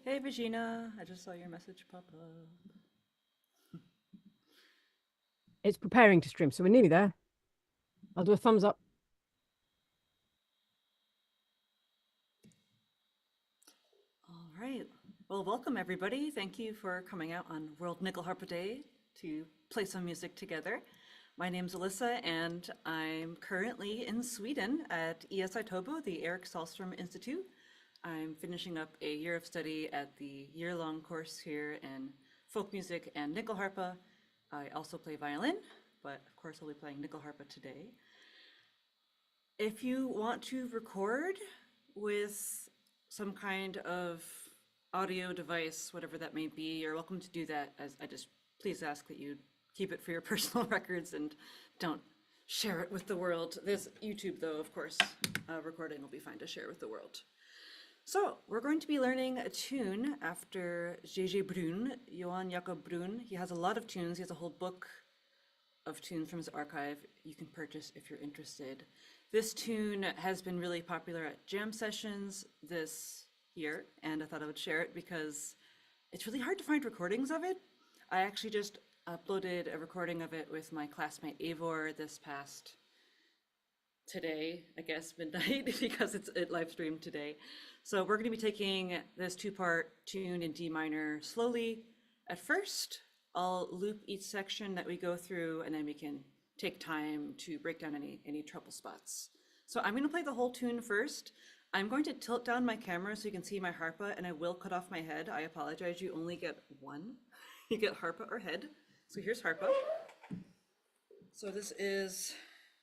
Hey Regina, I just saw your message pop up. It's preparing to stream, so we're nearly there. I'll do a thumbs up. All right. Well, welcome everybody. Thank you for coming out on World Nyckelharpa Day to play some music together. My name's Alyssa, and I'm currently in Sweden at ESI Tobo, the Eric Sahlström Institute. I'm finishing up a year of study at the year-long course here in folk music and Nyckelharpa. I also play violin, but of course I'll be playing Nyckelharpa today. If you want to record with some kind of audio device, whatever that may be, you're welcome to do that. As I just please ask that you keep it for your personal records and don't share it with the world. This YouTube, though, of course, recording will be fine to share with the world. So we're going to be learning a tune after J.J. Brun, Johan Jacob Brun. He has a lot of tunes. He has a whole book of tunes from his archive you can purchase if you're interested. This tune has been really popular at jam sessions this year, and I thought I would share it because it's really hard to find recordings of it. I actually just uploaded a recording of it with my classmate Eivor this past today, I guess midnight, because it live streamed today. So we're going to be taking this two-part tune in D minor slowly. At first, I'll loop each section that we go through, and then we can take time to break down any trouble spots. So I'm going to play the whole tune first. I'm going to tilt down my camera so you can see my harpa, and I will cut off my head. I apologize, you only get one. You get harpa or head. So here's harpa. So this is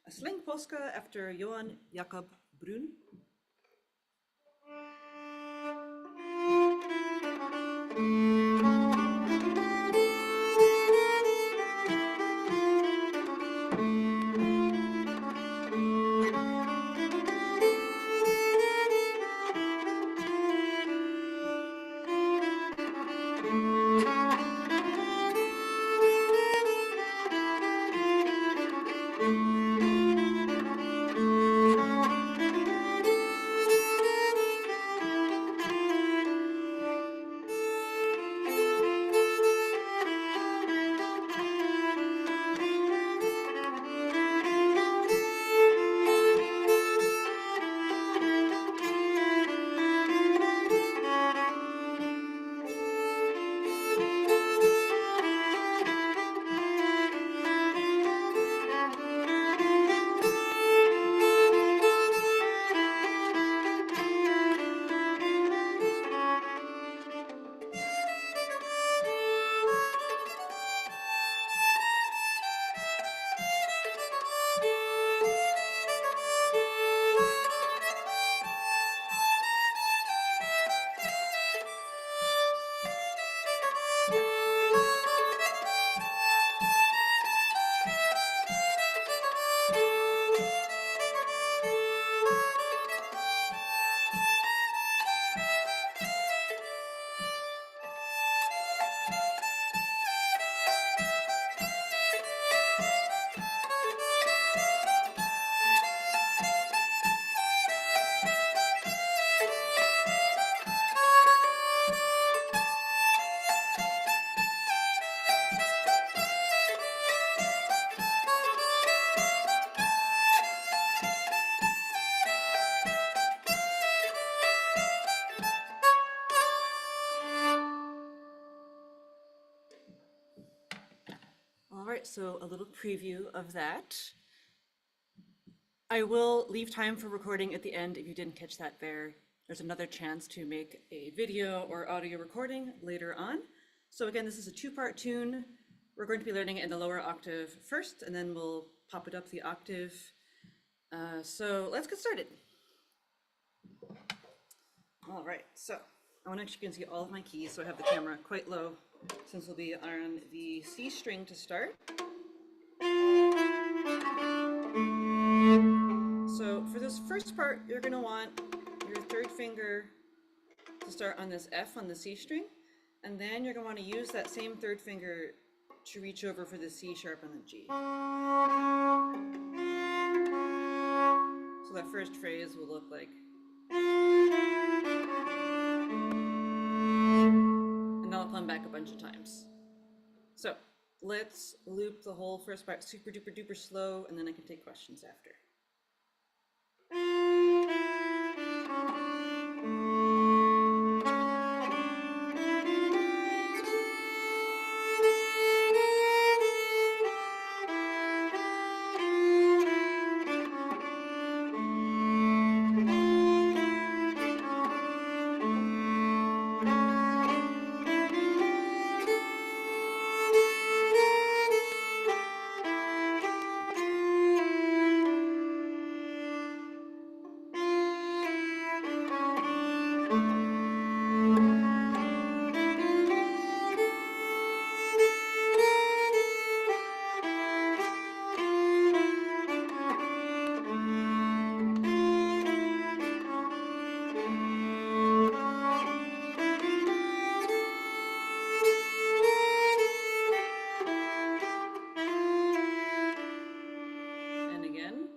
a sling polska after Johan Jacob Brun. All right, so a little preview of that. I will leave time for recording at the end if you didn't catch that there. There's another chance to make a video or audio recording later on. So again, this is a two-part tune. We're going to be learning it in the lower octave first, and then we'll pop it up the octave. So let's get started. All right, so I want to actually can see all of my keys, so I have the camera quite low since we'll be on the C string to start. So for this first part, you're going to want your third finger to start on this F on the C string, and then you're going to want to use that same third finger to reach over for the C sharp on the G. So that first phrase will look like. let's loop the whole first part super duper duper slow, and then I can take questions after. And again.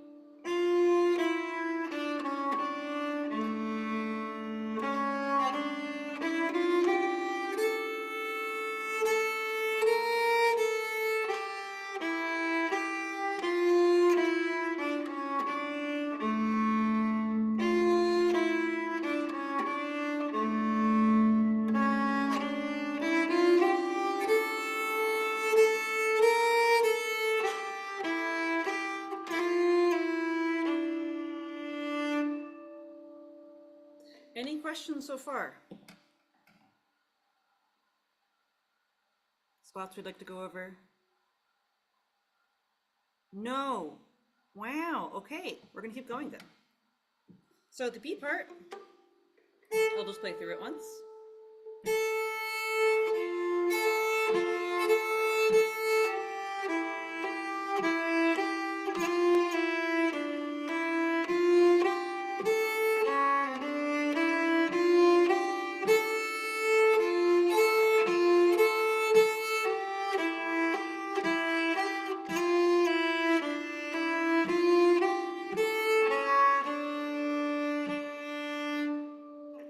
Any questions so far? Spots we'd like to go over? No. Wow. Okay, we're gonna keep going then. So the B part, I'll just play through it once.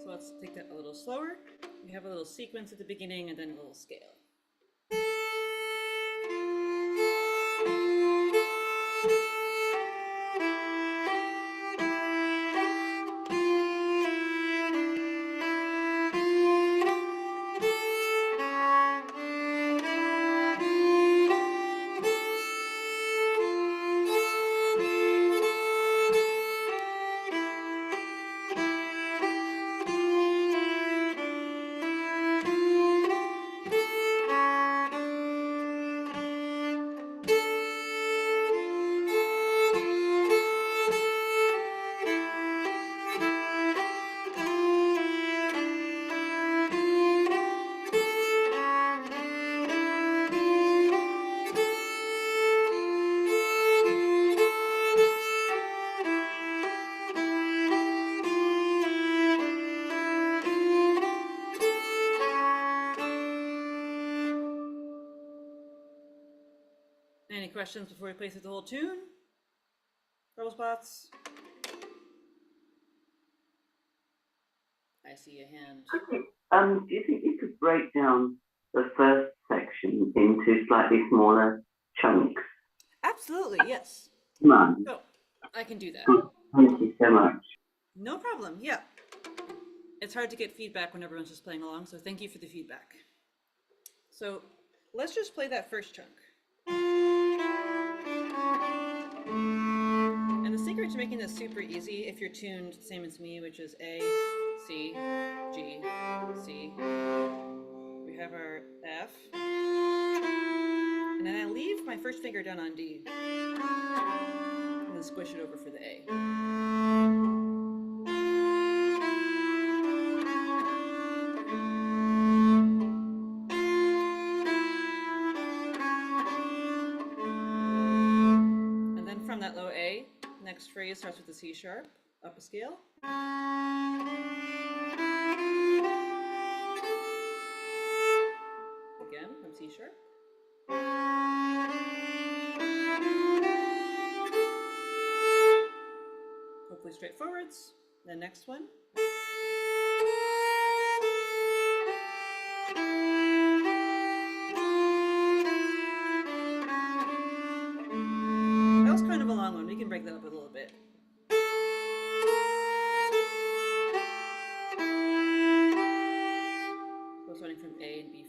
So let's take that a little slower. We have a little sequence at the beginning and then a little scale. Any questions before we play through the whole tune? Trouble spots? I see a hand. Do you think you could break down the first section into slightly smaller chunks? Absolutely, yes. Man, So I can do that. thank you so much. No problem, yeah. It's hard to get feedback when everyone's just playing along, so thank you for the feedback. So let's just play that first chunk. And the secret to making this super easy, if you're tuned same as me, which is A, C, G, C, we have our F, and then I leave my first finger down on D, and then squish it over for the A. And then from that low A, next phrase starts with the C sharp, up a scale. Again, from C sharp. Hopefully straightforwards. The next one.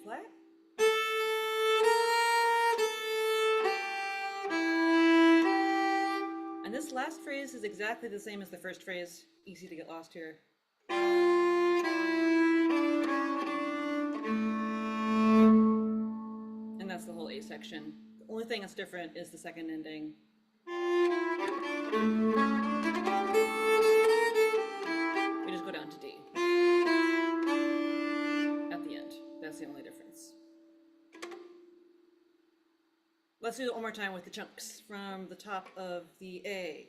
flat. And this last phrase is exactly the same as the first phrase. Easy to get lost here. And that's the whole A section. The only thing that's different is the second ending. We just go down to D at the end. That's the only difference. Let's do it one more time with the chunks from the top of the A.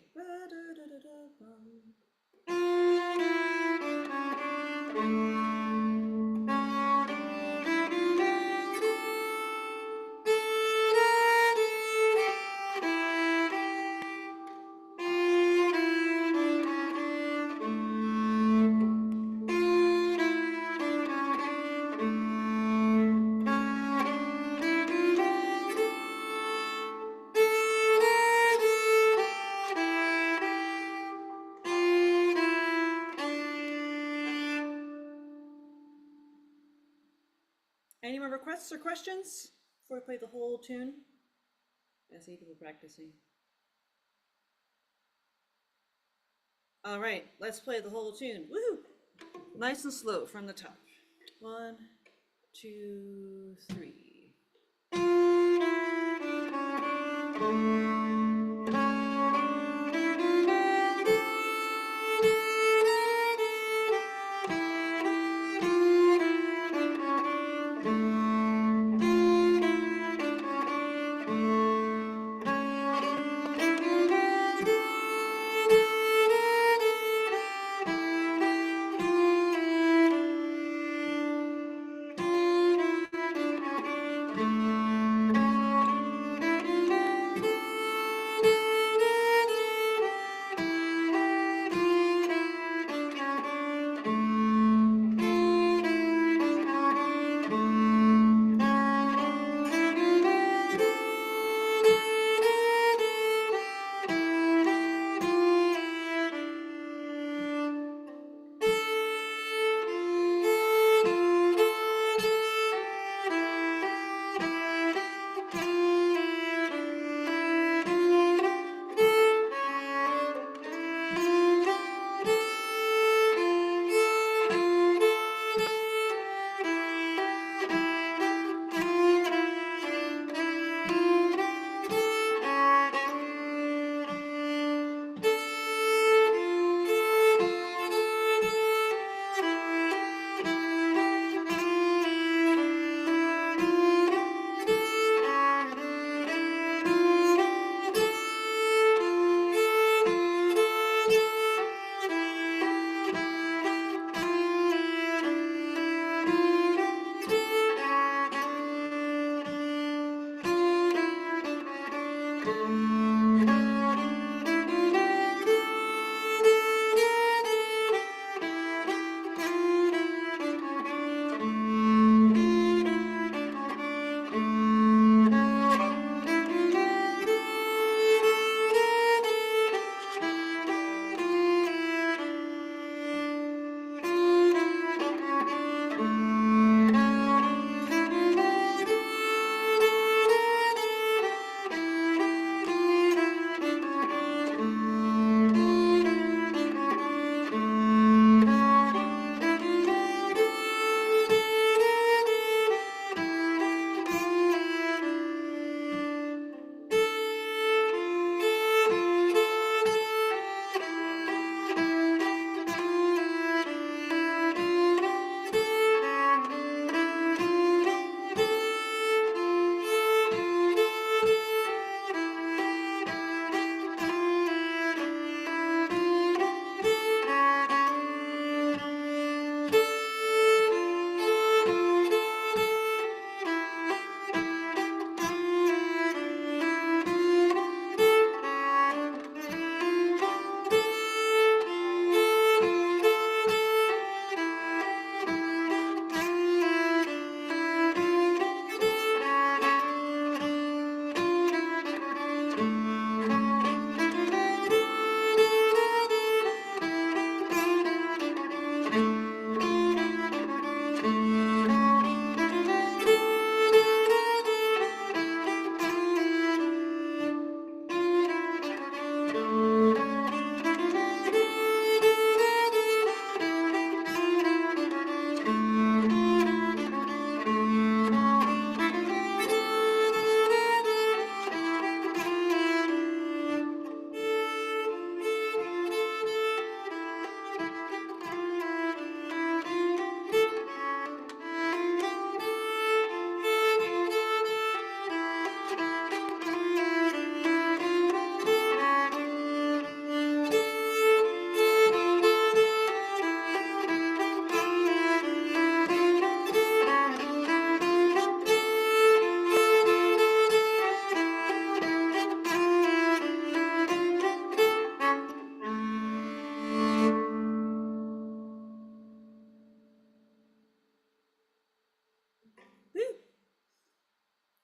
Any more requests or questions before we play the whole tune? I see people practicing. All right, let's play the whole tune. Woohoo! Nice and slow from the top. 1, 2, 3.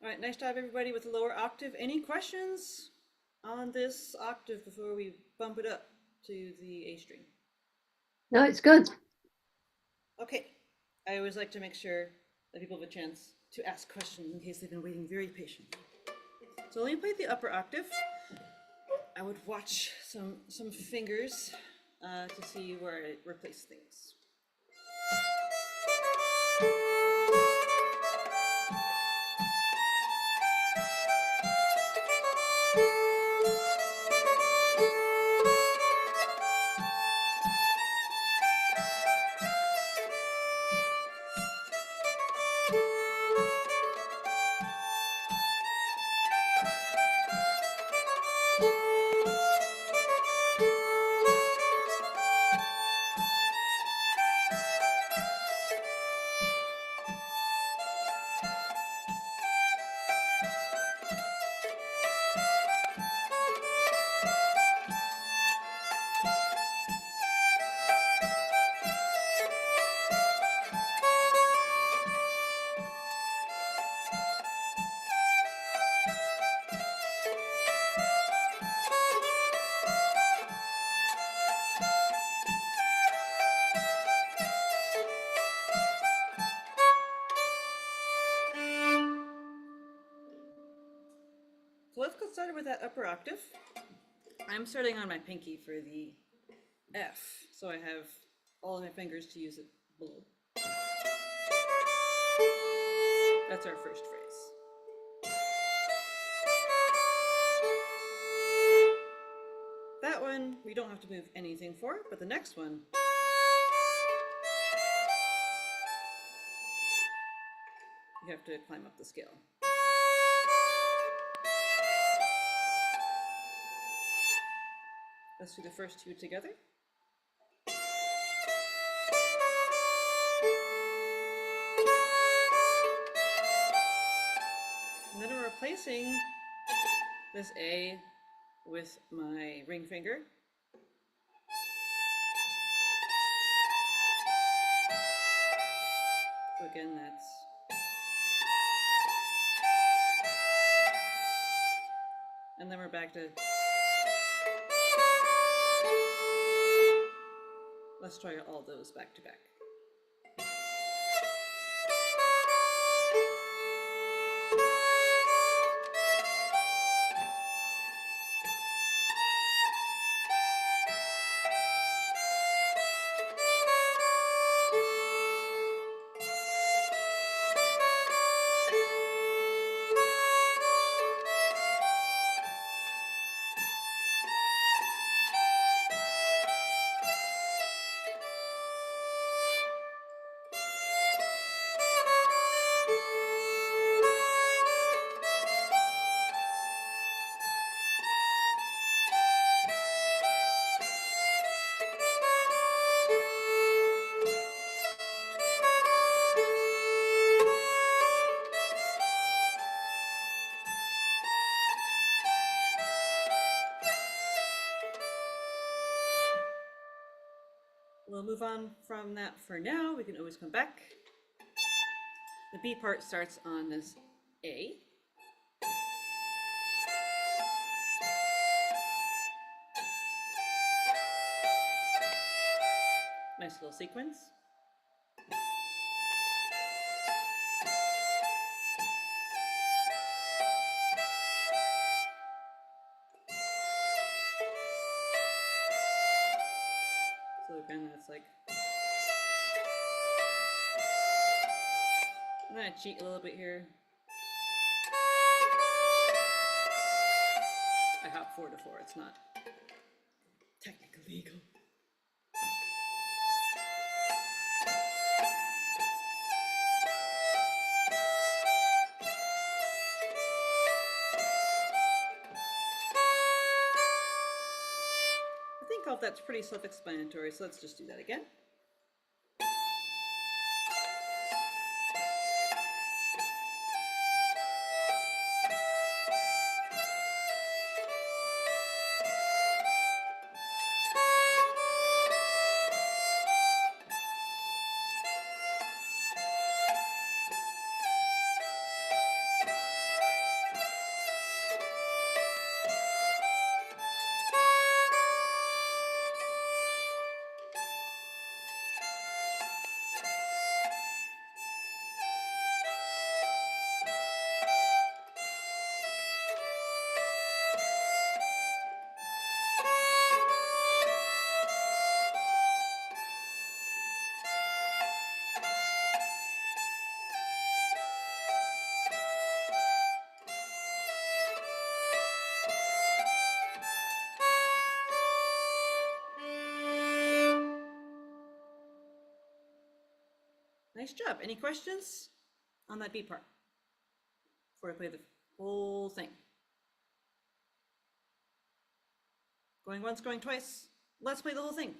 All right, nice job, everybody, with the lower octave. Any questions on this octave before we bump it up to the A string? No, it's good. Okay, I always like to make sure that people have a chance to ask questions in case they've been waiting very patiently. So let me play the upper octave. I would watch some fingers to see where I replace things. So let's get started with that upper octave. I'm starting on my pinky for the F, so I have all of my fingers to use it below. That's our first phrase. That one we don't have to move anything for, but the next one, you have to climb up the scale. Let's do the first two together. And then we're replacing this A with my ring finger. So again, that's and then we're back to. Let's try all those back to back. We'll move on from that for now. We can always come back. The B part starts on this A. Nice little sequence. So again, that's like. I'm gonna cheat a little bit here. I hop 4 to 4. It's not technically legal. I think all that's pretty self-explanatory, so let's just do that again. Nice job. Any questions on that B part before I play the whole thing? Going once, going twice. Let's play the whole thing.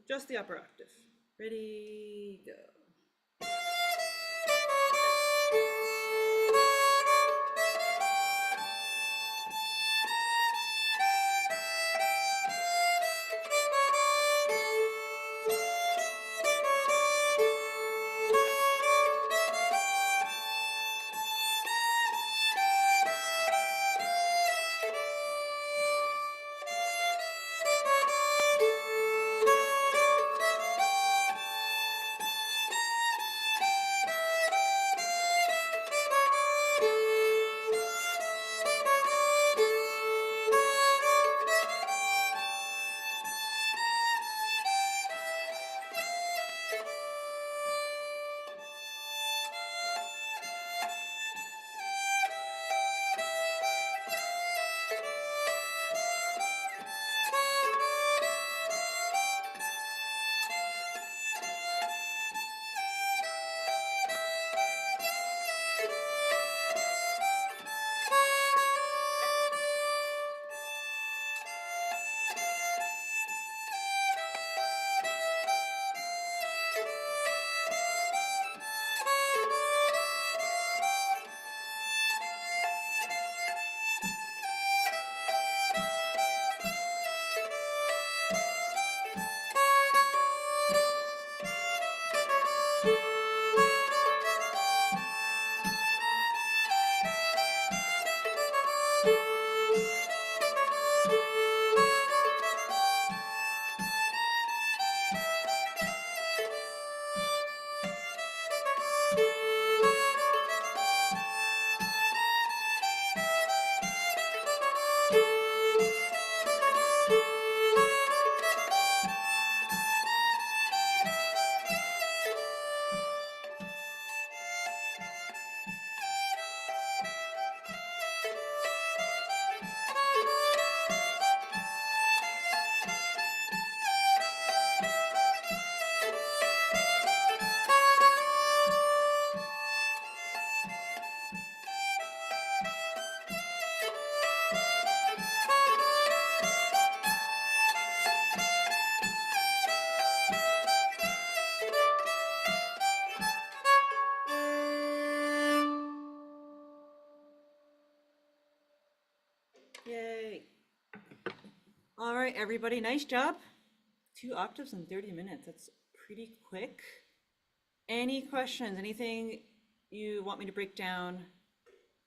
Just the upper octave. Ready, go. Yay. All right, everybody, nice job. 2 octaves in 30 minutes. That's pretty quick. Any questions? Anything you want me to break down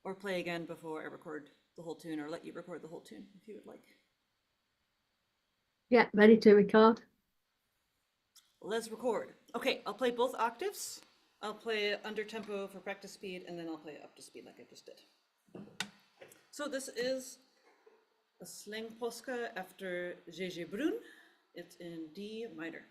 or play again before I record the whole tune, or let you record the whole tune if you would like? Yeah, ready to record. Let's record. Okay, I'll play both octaves. I'll play under tempo for practice speed, and then I'll play up to speed like I just did. So this is a slang polska after J.J. Brun. It's in D minor.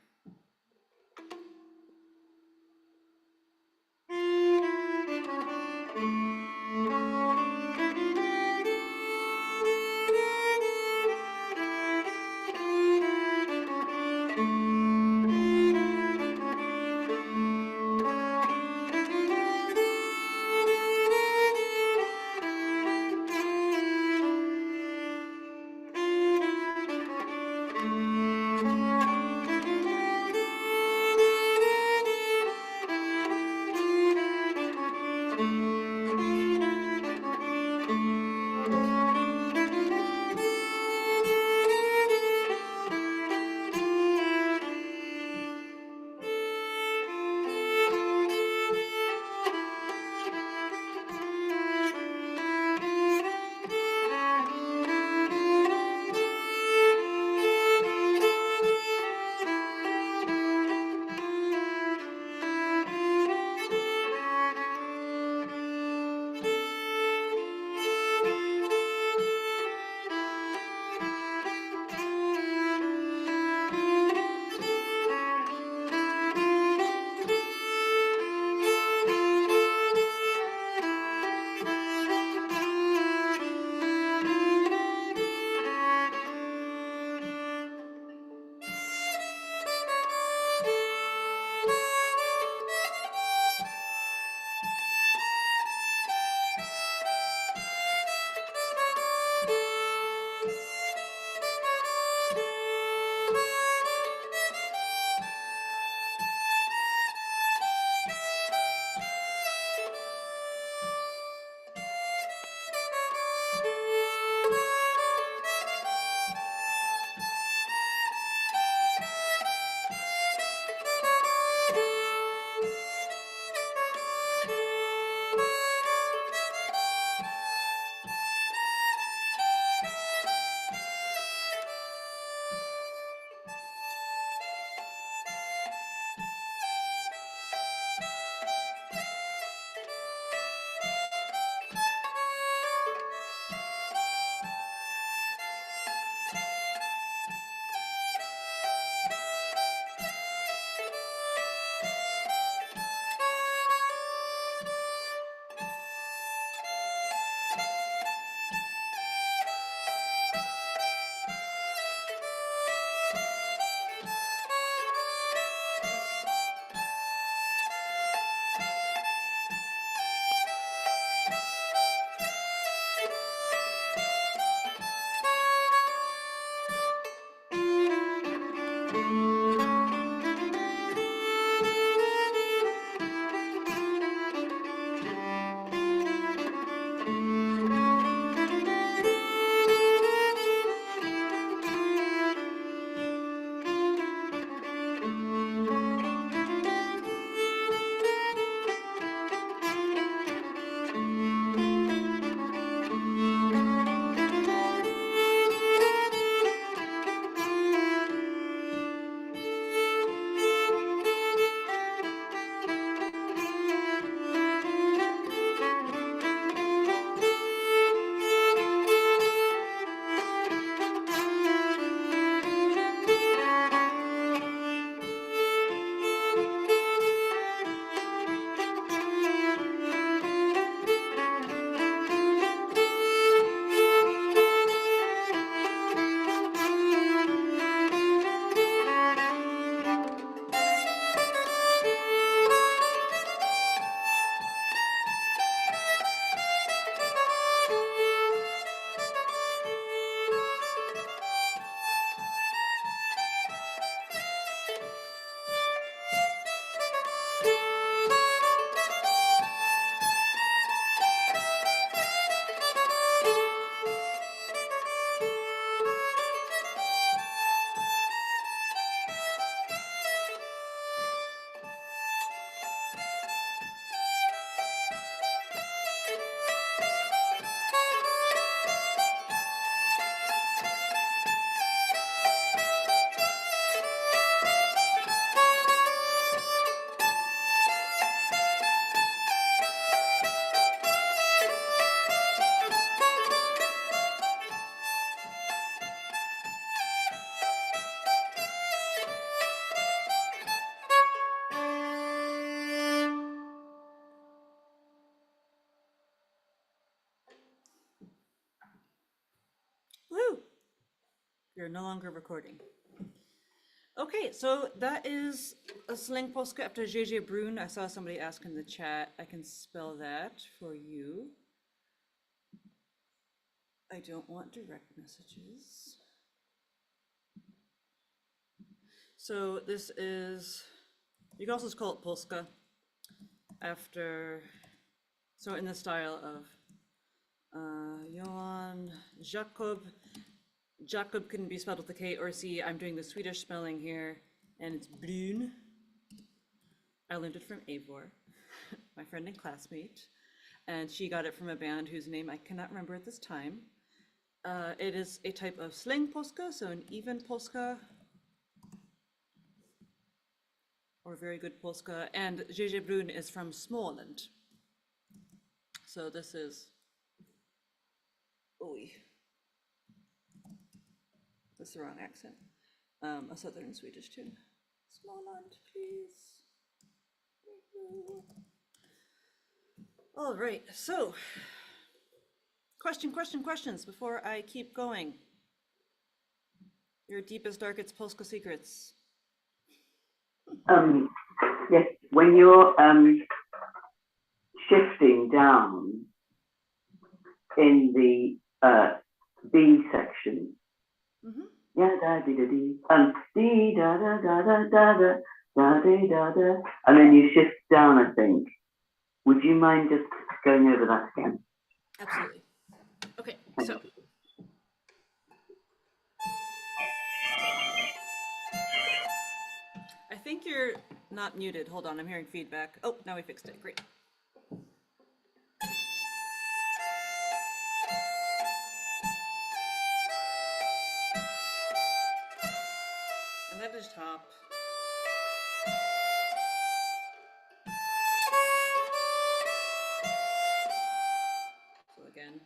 We're no longer recording. Okay, so that is a slang polska after JJ Brun. I saw somebody ask in the chat. I can spell that for you. I don't want direct messages. So this is, you can also call it polska after, so in the style of Johann Jakob. Jakob can be spelled with a K or C. I'm doing the Swedish spelling here, and it's Brun. I learned it from Eivor, my friend and classmate, and she got it from a band whose name I cannot remember at this time. It is a type of slang polska, so an even polska, or very good polska, and JJ Brun is from Småland. So this is, that's the wrong accent. A southern Swedish tune. Småland, please. Thank you. All right, so questions before I keep going. Your deepest, darkest polska secrets. Yes, when you're shifting down in the B section, yeah, da dee da dee, dee da da da da da da da dee da da, and then you shift down. I think. Would you mind just going over that again? Absolutely. Okay, so. I think you're not muted. Hold on, I'm hearing feedback. Oh, now we fixed it. Great. And that is top. So again.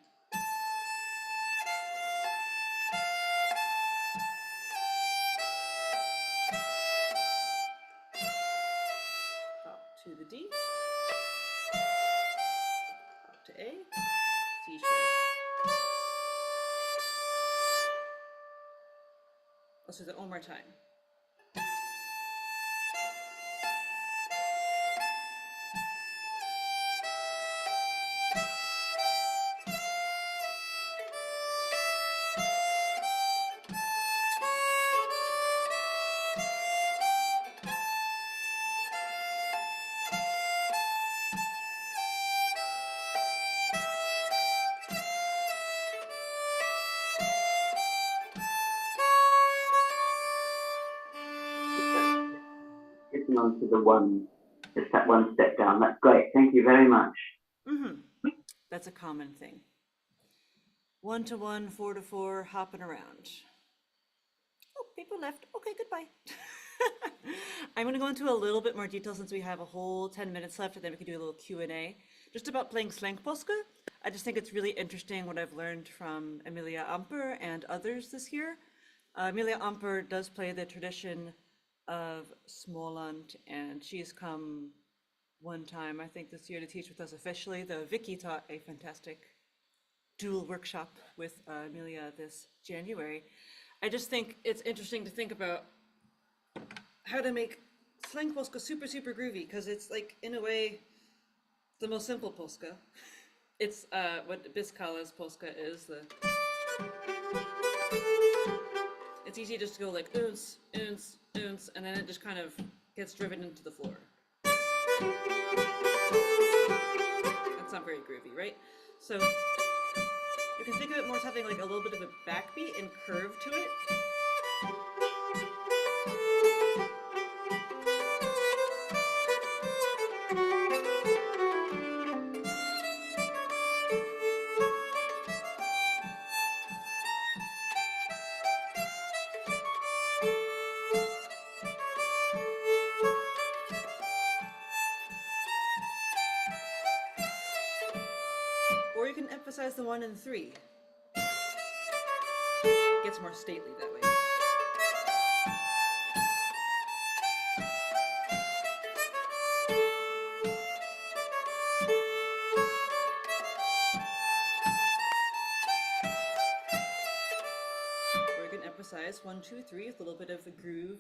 Top to the D. Top to A. C sharp. Let's do that one more time. Getting onto the one, just that one step down. That's great. Thank you very much. That's a common thing. 1 to 1, 4 to 4, hopping around. Oh, people left. Okay, goodbye. I'm going to go into a little bit more detail since we have a whole 10 minutes left, and then we can do a little Q&A just about playing slang polska. I just think it's really interesting what I've learned from Emilia Amper and others this year. Emilia Amper does play the tradition of Småland, and she's come one time, I think this year, to teach with us officially. Though Vicky taught a fantastic dual workshop with Emilia this January. I just think it's interesting to think about how to make slang polska super, super groovy, because it's like, in a way, the most simple polska. It's what Biskala's polska is. It's easy just to go like oons, oons, oons, and then it just kind of gets driven into the floor. That's not very groovy, right? So you can think of it more as having like a little bit of a backbeat and curve to it. Or you can emphasize the 1 and 3. It gets more stately that way. Or you can emphasize chorus 1, 2, 3 with a little bit of the groove.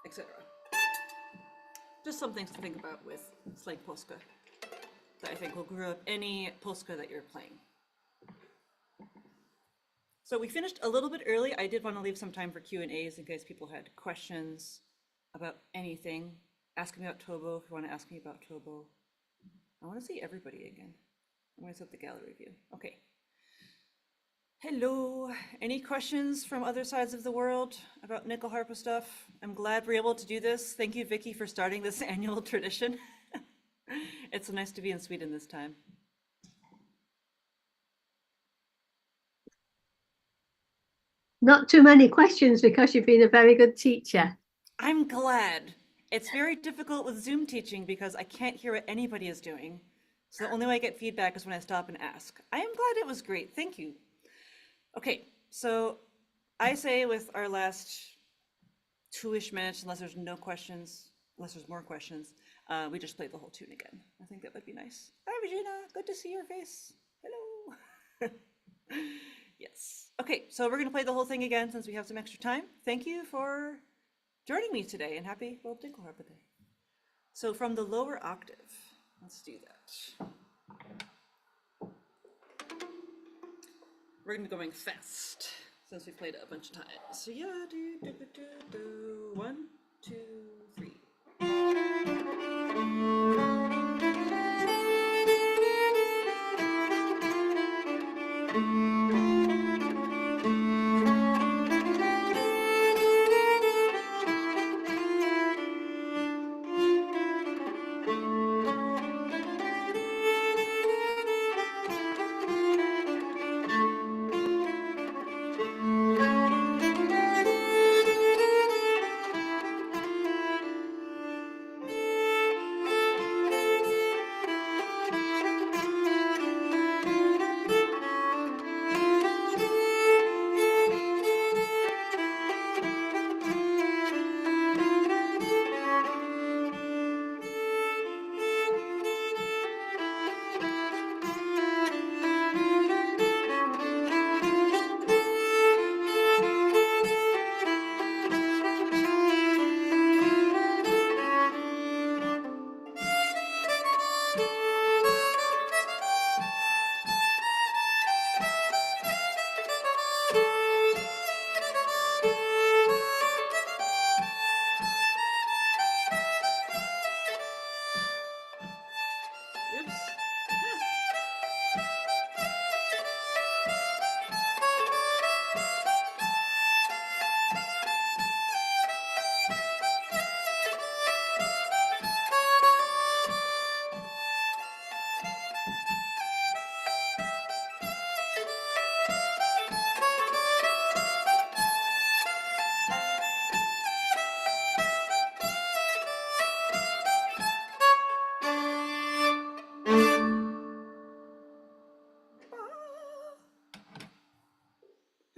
Etc. Just some things to think about with Slag Polska that I think will grow up any polska that you're playing. So we finished a little bit early. I did want to leave some time for Q&As in case people had questions about anything. Ask me about Tobo if you want to ask me about Tobo. I want to see everybody again. I'm going to set the gallery view. Okay. Hello. Any questions from other sides of the world about Nyckelharpa stuff? I'm glad we're able to do this. Thank you, Vicky, for starting this annual tradition. It's so nice to be in Sweden this time. Not too many questions because you've been a very good teacher. I'm glad. It's very difficult with Zoom teaching because I can't hear what anybody is doing. So the only way I get feedback is when I stop and ask. I am glad it was great. Thank you. Okay, so I say with our last 2-ish minutes, unless there's no questions, unless there's more questions, we just play the whole tune again. I think that would be nice. Hi, Regina. Good to see your face. Hello. Yes. Okay, so we're going to play the whole thing again since we have some extra time. Thank you for joining me today and happy World Nyckelharpa Day. So from the lower octave, let's do that. We're going to be going fast since we've played it a bunch of times. So yeah, do. 1, 2, 3.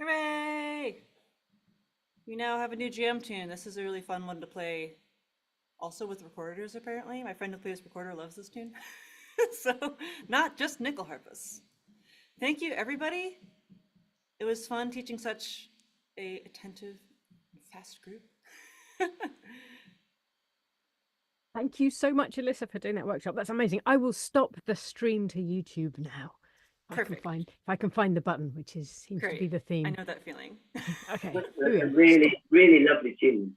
Hooray! We now have a new jam tune. This is a really fun one to play also with recorders, apparently. My friend who plays recorder loves this tune. So, not just Nyckelharpas. Thank you, everybody. It was fun teaching such a attentive and fast group. Thank you so much, Alyssa, for doing that workshop. That's amazing. I will stop the stream to YouTube now. Perfect. If I can find the button, which seems to be the theme. I know that feeling. Okay. That's a really, really lovely tune.